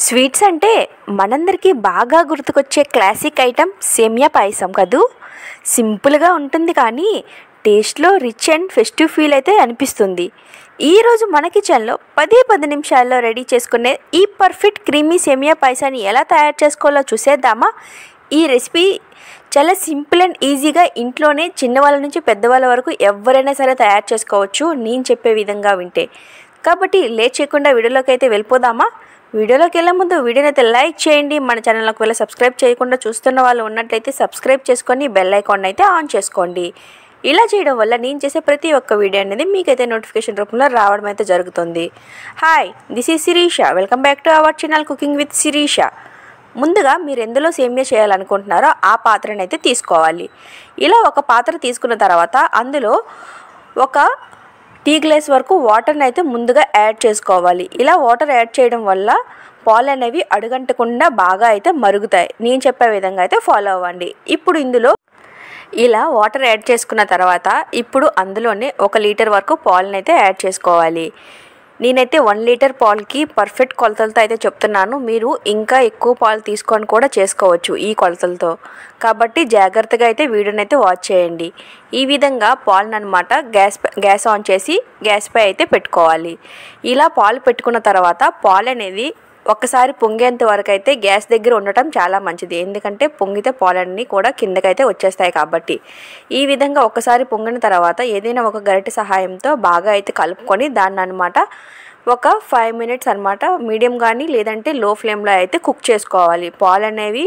Sweets అంటే మనందరికీ బాగా గుర్తుకొచ్చే క్లాసిక్ ఐటెం సేమియా పాయసం కదూ. సింపుల్గా ఉంటుంది కానీ టేస్ట్లో రిచ్ అండ్ ఫెస్టివ్ ఫీల్ అయితే అనిపిస్తుంది. ఈరోజు మన కిచెన్లో 10 నిమిషాల్లో రెడీ చేసుకునే ఈ పర్ఫెక్ట్ క్రీమీ సేమియా పాయసాన్ని ఎలా తయారు చేసుకోవాలో చూసేద్దామా. ఈ రెసిపీ చాలా సింపుల్ అండ్ ఈజీగా ఇంట్లోనే చిన్నవాళ్ళ నుంచి పెద్దవాళ్ళ వరకు ఎవరైనా సరే తయారు చేసుకోవచ్చు నేను చెప్పే విధంగా వింటే. కాబట్టి లేట్ చేయకుండా వీడియోలోకి అయితే వెళ్ళిపోదామా. వీడియోలోకి వెళ్ళే ముందు వీడియోని అయితే లైక్ చేయండి. మన ఛానల్కి ఒకవేళ సబ్స్క్రైబ్ చేయకుండా చూస్తున్న వాళ్ళు ఉన్నట్లయితే సబ్స్క్రైబ్ చేసుకొని బెల్ ఐకాన్ అయితే ఆన్ చేసుకోండి. ఇలా చేయడం వల్ల నేను చేసే ప్రతి ఒక్క వీడియో అనేది మీకైతే నోటిఫికేషన్ రూపంలో రావడం అయితే జరుగుతుంది. Hi, this is Sirisha. Welcome back to our channel cooking with Sirisha. ముందుగా మీరు ఎందులో సేమియా చేయాలనుకుంటున్నారో ఆ పాత్రను అయితే తీసుకోవాలి. ఇలా ఒక పాత్ర తీసుకున్న తర్వాత అందులో ఒక టీ గ్లాస్ వరకు వాటర్ని అయితే ముందుగా యాడ్ చేసుకోవాలి. ఇలా వాటర్ యాడ్ చేయడం వల్ల పాలు అనేవి అడుగంటకుండా బాగా అయితే మరుగుతాయి. నేను చెప్పే విధంగా అయితే ఫాలో అవ్వండి. ఇప్పుడు ఇందులో ఇలా వాటర్ యాడ్ చేసుకున్న తర్వాత ఇప్పుడు అందులోనే 1 లీటర్ వరకు పాలను అయితే యాడ్ చేసుకోవాలి. నేనైతే 1 లీటర్ పాలకి పర్ఫెక్ట్ కొలతలతో అయితే చెప్తున్నాను. మీరు ఇంకా ఎక్కువ పాలు తీసుకొని కూడా చేసుకోవచ్చు ఈ కొలతలతో. కాబట్టి జాగ్రత్తగా అయితే వీడియోని అయితే వాచ్ చేయండి. ఈ విధంగా పాలను అనమాట గ్యాస్ ఆన్ చేసి గ్యాస్ పై అయితే పెట్టుకోవాలి. ఇలా పాలు పెట్టుకున్న తర్వాత పాలు అనేది ఒక్కసారి పొంగేంత వరకు అయితే గ్యాస్ దగ్గర ఉండటం చాలా మంచిది. ఎందుకంటే పొంగితే పాలన్నీ కూడా కిందకైతే వచ్చేస్తాయి కాబట్టి. ఈ విధంగా ఒక్కసారి పొంగిన తర్వాత ఏదైనా ఒక గరిటె సహాయంతో బాగా అయితే కలుపుకొని దాన్ని అనమాట ఒక 5 మినిట్స్ అనమాట మీడియం కానీ లేదంటే లో ఫ్లేమ్లో అయితే కుక్ చేసుకోవాలి. పాలు అనేవి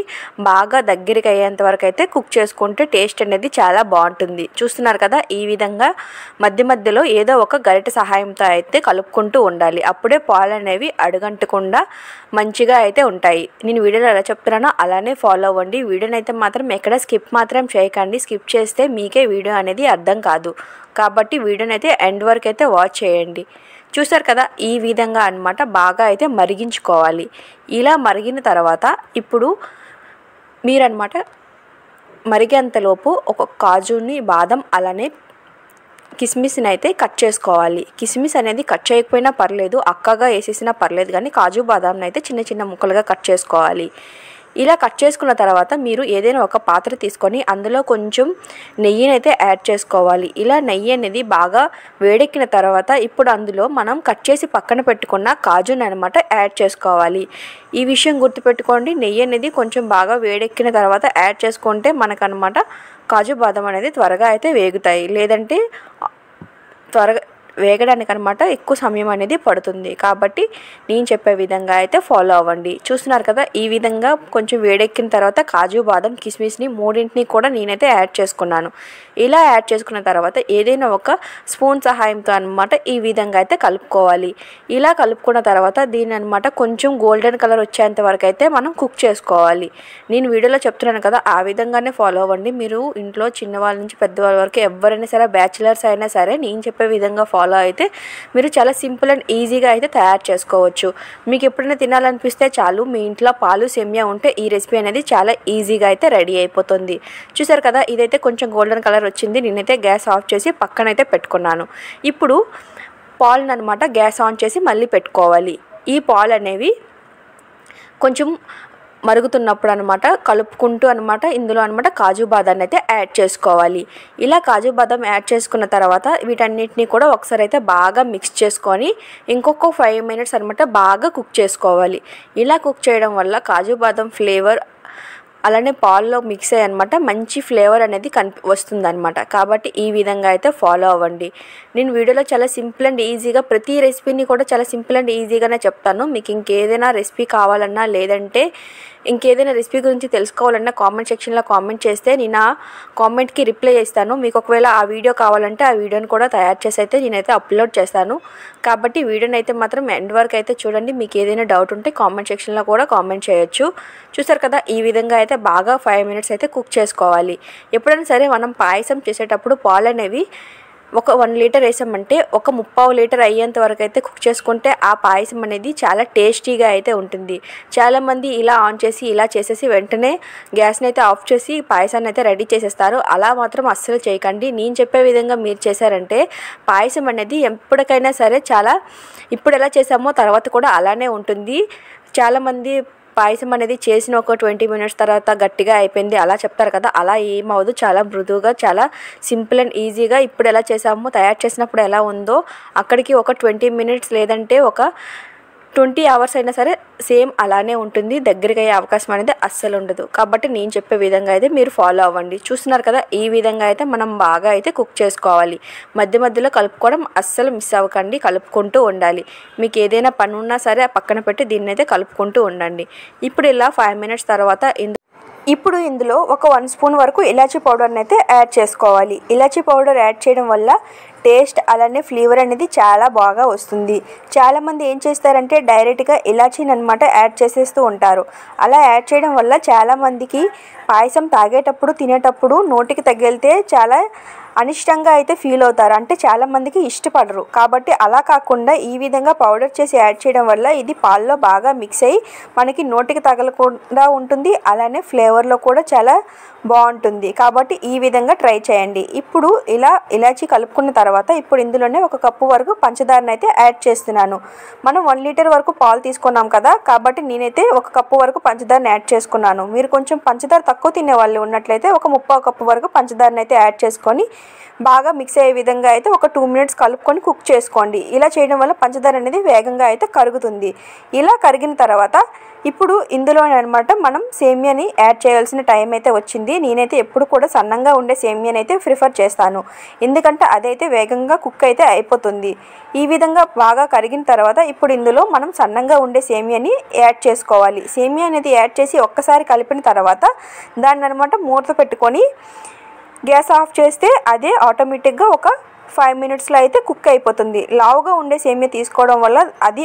బాగా దగ్గరికి అయ్యేంత వరకు అయితే కుక్ చేసుకుంటే టేస్ట్ అనేది చాలా బాగుంటుంది. చూస్తున్నారు కదా, ఈ విధంగా మధ్య మధ్యలో ఏదో ఒక గరిటె సహాయంతో అయితే కలుపుకుంటూ ఉండాలి. అప్పుడే పాలు అనేవి అడుగంటకుండా మంచిగా అయితే ఉంటాయి. నేను వీడియోలో ఎలా చెప్తున్నానో అలానే ఫాలో అవ్వండి. వీడియోని అయితే మాత్రం ఎక్కడ స్కిప్ మాత్రం చేయకండి. స్కిప్ చేస్తే మీకే వీడియో అనేది అర్థం కాదు. కాబట్టి వీడియోని అయితే ఎండ్ వరకు అయితే వాచ్ చేయండి. చూసారు కదా, ఈ విధంగా అన్నమాట బాగా అయితే మరిగించుకోవాలి. ఇలా మరిగిన తర్వాత ఇప్పుడు మీరన్నమాట మరిగేంతలోపు ఒక కాజుని, బాదం అలానే కిస్మిస్ని అయితే కట్ చేసుకోవాలి. కిస్మిస్ అనేది కట్ చేయకపోయినా పర్లేదు, అక్కగా వేసేసినా పర్లేదు, కానీ కాజు బాదాంని అయితే చిన్న చిన్న ముక్కలుగా కట్ చేసుకోవాలి. ఇలా కట్ చేసుకున్న తర్వాత మీరు ఏదైనా ఒక పాత్ర తీసుకొని అందులో కొంచెం నెయ్యిని అయితే యాడ్ చేసుకోవాలి. ఇలా నెయ్యి అనేది బాగా వేడెక్కిన తర్వాత ఇప్పుడు అందులో మనం కట్ చేసి పక్కన పెట్టుకున్న కాజుని అనమాట యాడ్ చేసుకోవాలి. ఈ విషయం గుర్తుపెట్టుకోండి, నెయ్యి అనేది కొంచెం బాగా వేడెక్కిన తర్వాత యాడ్ చేసుకుంటే మనకనమాట కాజు బాదం అనేది త్వరగా అయితే వేగుతాయి. లేదంటే త్వరగా వేగడానికి అనమాట ఎక్కువ సమయం అనేది పడుతుంది. కాబట్టి నేను చెప్పే విధంగా అయితే ఫాలో అవ్వండి. చూస్తున్నారు కదా, ఈ విధంగా కొంచెం వేడెక్కిన తర్వాత కాజు, బాదం, కిస్మిస్ని మూడింటిని కూడా నేనైతే యాడ్ చేసుకున్నాను. ఇలా యాడ్ చేసుకున్న తర్వాత ఏదైనా ఒక స్పూన్ సహాయంతో అనమాట ఈ విధంగా అయితే కలుపుకోవాలి. ఇలా కలుపుకున్న తర్వాత దీన్ని అనమాట కొంచెం గోల్డెన్ కలర్ వచ్చేంత వరకు అయితే మనం కుక్ చేసుకోవాలి. నేను వీడియోలో చెప్తున్నాను కదా, ఆ విధంగానే ఫాలో అవ్వండి. మీరు ఇంట్లో చిన్నవాళ్ళ నుంచి పెద్దవాళ్ళ వరకు ఎవరైనా సరే, బ్యాచిలర్స్ అయినా సరే, నేను చెప్పే విధంగా ఫాలో అయితే మీరు చాలా సింపుల్ అండ్ ఈజీగా అయితే తయారు చేసుకోవచ్చు. మీకు ఎప్పుడైనా తినాలనిపిస్తే చాలు, మీ ఇంట్లో పాలు, సేమియా ఉంటే ఈ రెసిపీ అనేది చాలా ఈజీగా అయితే రెడీ అయిపోతుంది. చూసారు కదా, ఇదైతే కొంచెం గోల్డెన్ కలర్ వచ్చింది. నేనైతే గ్యాస్ ఆఫ్ చేసి పక్కనైతే పెట్టుకున్నాను. ఇప్పుడు పాలను అనమాట గ్యాస్ ఆన్ చేసి మళ్ళీ పెట్టుకోవాలి. ఈ పాలు అనేవి కొంచెం మరుగుతున్నప్పుడు అనమాట కలుపుకుంటూ అనమాట ఇందులో అనమాట కాజు బాదాన్ని అయితే యాడ్ చేసుకోవాలి. ఇలా కాజు బాదం యాడ్ చేసుకున్న తర్వాత వీటన్నిటిని కూడా ఒకసారి అయితే బాగా మిక్స్ చేసుకొని ఇంకొక 5 మినిట్స్ అనమాట బాగా కుక్ చేసుకోవాలి. ఇలా కుక్ చేయడం వల్ల కాజు బాదం ఫ్లేవర్ అలానే పాల్లో మిక్స్ అయ్యి అనమాట మంచి ఫ్లేవర్ అనేది వస్తుందన్నమాట. కాబట్టి ఈ విధంగా అయితే ఫాలో అవ్వండి. నేను వీడియోలో చాలా సింపుల్ అండ్ ఈజీగా ప్రతి రెసిపీని కూడా చాలా సింపుల్ అండ్ ఈజీగానే చెప్తాను. మీకు ఇంకేదైనా రెసిపీ కావాలన్నా లేదంటే ఇంకేదైనా రెసిపీ గురించి తెలుసుకోవాలన్నా కామెంట్ సెక్షన్లో కామెంట్ చేస్తే నేను ఆ కామెంట్కి రిప్లై చేస్తాను. మీకు ఒకవేళ ఆ వీడియో కావాలంటే ఆ వీడియోని కూడా తయారు చేసి అయితే నేనైతే అప్లోడ్ చేస్తాను. కాబట్టి వీడియోని అయితే మాత్రం ఎండ్ వరకు అయితే చూడండి. మీకు ఏదైనా డౌట్ ఉంటే కామెంట్ సెక్షన్లో కూడా కామెంట్ చేయొచ్చు. చూసారు కదా, ఈ విధంగా అయితే బాగా 5 మినిట్స్ అయితే కుక్ చేసుకోవాలి. ఎప్పుడైనా సరే మనం పాయసం చేసేటప్పుడు పాలు అనేవి ఒక 1 లీటర్ వేసామంటే ఒక 3/4 లీటర్ అయ్యేంత వరకు అయితే కుక్ చేసుకుంటే ఆ పాయసం అనేది చాలా టేస్టీగా అయితే ఉంటుంది. చాలామంది ఇలా ఆన్ చేసి ఇలా చేసేసి వెంటనే గ్యాస్ని అయితే ఆఫ్ చేసి పాయసాన్ని అయితే రెడీ చేసేస్తారు. అలా మాత్రం అస్సలు చేయకండి. నేను చెప్పే విధంగా మీరు చేశారంటే పాయసం అనేది ఎప్పటికైనా సరే చాలా ఇప్పుడు ఎలా చేసామో తర్వాత కూడా అలానే ఉంటుంది. చాలామంది పాయసం అనేది చేసిన ఒక 20 మినిట్స్ తర్వాత గట్టిగా అయిపోయింది అలా చెప్తారు కదా, అలా ఏమవదు. చాలా మృదువుగా చాలా సింపుల్ అండ్ ఈజీగా ఇప్పుడు ఎలా చేసామో తయారు చేసినప్పుడు ఎలా ఉందో అక్కడికి ఒక 20 మినిట్స్ లేదంటే ఒక 20 అవర్స్ అయినా సరే సేమ్ అలానే ఉంటుంది. దగ్గరికి అయ్యే అవకాశం అనేది అస్సలు ఉండదు. కాబట్టి నేను చెప్పే విధంగా అయితే మీరు ఫాలో అవ్వండి. చూస్తున్నారు కదా, ఈ విధంగా అయితే మనం బాగా అయితే కుక్ చేసుకోవాలి. మధ్య మధ్యలో కలుపుకోవడం అస్సలు మిస్ అవ్వకండి, కలుపుకుంటూ ఉండాలి. మీకు ఏదైనా పని ఉన్నా సరే పక్కన పెట్టి దీన్ని అయితే కలుపుకుంటూ ఉండండి. ఇప్పుడు ఇలా 5 మినిట్స్ తర్వాత ఇప్పుడు ఇందులో ఒక 1 స్పూన్ వరకు ఇలాచీ పౌడర్ని అయితే యాడ్ చేసుకోవాలి. ఇలాచీ పౌడర్ యాడ్ చేయడం వల్ల టేస్ట్ అలానే ఫ్లేవర్ అనేది చాలా బాగా వస్తుంది. చాలామంది ఏం చేస్తారంటే డైరెక్ట్గా ఇలాచీని అనమాట యాడ్ చేసేస్తూ ఉంటారు. అలా యాడ్ చేయడం వల్ల చాలామందికి పాయసం తాగేటప్పుడు తినేటప్పుడు నోటికి తగిలితే చాలా అనిష్టంగా అయితే ఫీల్ అవుతారు. అంటే చాలామందికి ఇష్టపడరు. కాబట్టి అలా కాకుండా ఈ విధంగా పౌడర్ చేసి యాడ్ చేయడం వల్ల ఇది పాల్లో బాగా మిక్స్ అయ్యి మనకి నోటికి తగలకుండా ఉంటుంది. అలానే ఫ్లేవర్లో కూడా చాలా బాగుంటుంది. కాబట్టి ఈ విధంగా ట్రై చేయండి. ఇప్పుడు ఇలా ఇలాచీ కలుపుకున్న తర్వాత ఇప్పుడు ఇందులోనే 1 కప్పు వరకు పంచదారని అయితే యాడ్ చేస్తున్నాను. మనం 1 లీటర్ వరకు పాలు తీసుకున్నాం కదా, కాబట్టి నేనైతే 1 కప్పు వరకు పంచదారని యాడ్ చేసుకున్నాను. మీరు కొంచెం పంచదార తక్కువ తినే వాళ్ళు ఉన్నట్లయితే ఒక 3/4 కప్పు వరకు పంచదారని అయితే యాడ్ చేసుకొని బాగా మిక్స్ అయ్యే విధంగా అయితే ఒక 2 మినిట్స్ కలుపుకొని కుక్ చేసుకోండి. ఇలా చేయడం వల్ల పంచదార అనేది వేగంగా అయితే కరుగుతుంది. ఇలా కరిగిన తర్వాత ఇప్పుడు ఇందులోనే అనమాట మనం సేమియాని యాడ్ చేయాల్సిన టైం అయితే వచ్చింది. నేనైతే ఎప్పుడు కూడా సన్నంగా ఉండే సేమియాని అయితే ప్రిఫర్ చేస్తాను. ఎందుకంటే అదైతే వేగంగా కుక్ అయితే అయిపోతుంది. ఈ విధంగా బాగా కరిగిన తర్వాత ఇప్పుడు ఇందులో మనం సన్నంగా ఉండే సేమియాని యాడ్ చేసుకోవాలి. సేమియా అనేది యాడ్ చేసి ఒక్కసారి కలిపిన తర్వాత దాన్ని అనమాట మూత పెట్టుకొని గ్యాస్ ఆఫ్ చేస్తే అదే ఆటోమేటిక్గా ఒక 5 మినిట్స్లో అయితే కుక్ అయిపోతుంది. లావుగా ఉండే సేమియా తీసుకోవడం వల్ల అది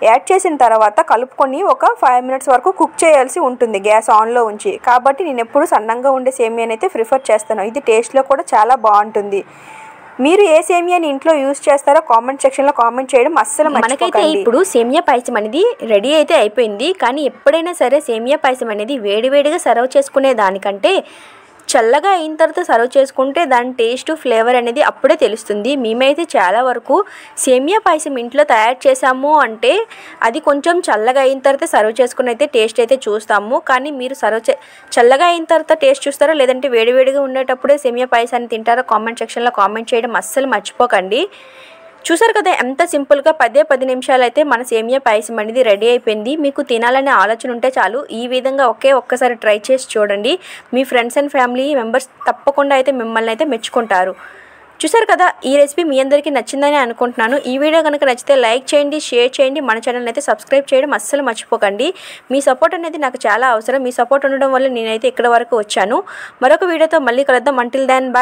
యాడ్ చేసిన తర్వాత కలుపుకొని ఒక 5 మినిట్స్ వరకు కుక్ చేయాల్సి ఉంటుంది గ్యాస్ ఆన్లో ఉంచి. కాబట్టి నేను ఎప్పుడు సన్నంగా ఉండే సేమియాని అయితే ప్రిఫర్ చేస్తాను. ఇది టేస్ట్లో కూడా చాలా బాగుంటుంది. మీరు ఏ సేమియాని ఇంట్లో యూజ్ చేస్తారో కామెంట్ సెక్షన్లో కామెంట్ చేయడం అస్సలు మర్చిపోకండి. మనకైతే ఇప్పుడు సేమియా పాయసం అనేది రెడీ అయితే అయిపోయింది. కానీ ఎప్పుడైనా సరే సేమియా పాయసం అనేది వేడివేడిగా సర్వ్ చేసుకునే దానికంటే చల్లగా అయిన తర్వాత సర్వ్ చేసుకుంటే దాని టేస్ట్ ఫ్లేవర్ అనేది అప్పుడే తెలుస్తుంది. మేమైతే చాలా వరకు సేమియా పాయసం ఇంట్లో తయారు చేసాము అంటే అది కొంచెం చల్లగా అయిన తర్వాత సర్వ్ చేసుకుని అయితే టేస్ట్ అయితే చూస్తాము. కానీ మీరు చల్లగా అయిన తర్వాత టేస్ట్ చూస్తారా లేదంటే వేడివేడిగా ఉండేటప్పుడే సేమియా పాయసాన్ని తింటారా కామెంట్ సెక్షన్లో కామెంట్ చేయడం అస్సలు మర్చిపోకండి. చూసారు కదా, ఎంత సింపుల్గా 10 నిమిషాలు అయితే మన సేమియా పాయసం అనేది రెడీ అయిపోయింది. మీకు తినాలనే ఆలోచన ఉంటే చాలు ఈ విధంగా ఒక్కసారి ట్రై చేసి చూడండి. మీ ఫ్రెండ్స్ అండ్ ఫ్యామిలీ మెంబర్స్ తప్పకుండా అయితే మిమ్మల్ని అయితే మెచ్చుకుంటారు. చూసారు కదా, ఈ రెసిపీ మీ అందరికీ నచ్చిందని అనుకుంటున్నాను. ఈ వీడియో కనుక నచ్చితే లైక్ చేయండి, షేర్ చేయండి, మన ఛానల్ అయితే సబ్స్క్రైబ్ చేయడం అస్సలు మర్చిపోకండి. మీ సపోర్ట్ అనేది నాకు చాలా అవసరం. మీ సపోర్ట్ ఉండడం వల్ల నేనైతే ఇక్కడ వరకు వచ్చాను. మరొక వీడియోతో మళ్ళీ కలుద్దాం. Until then bye.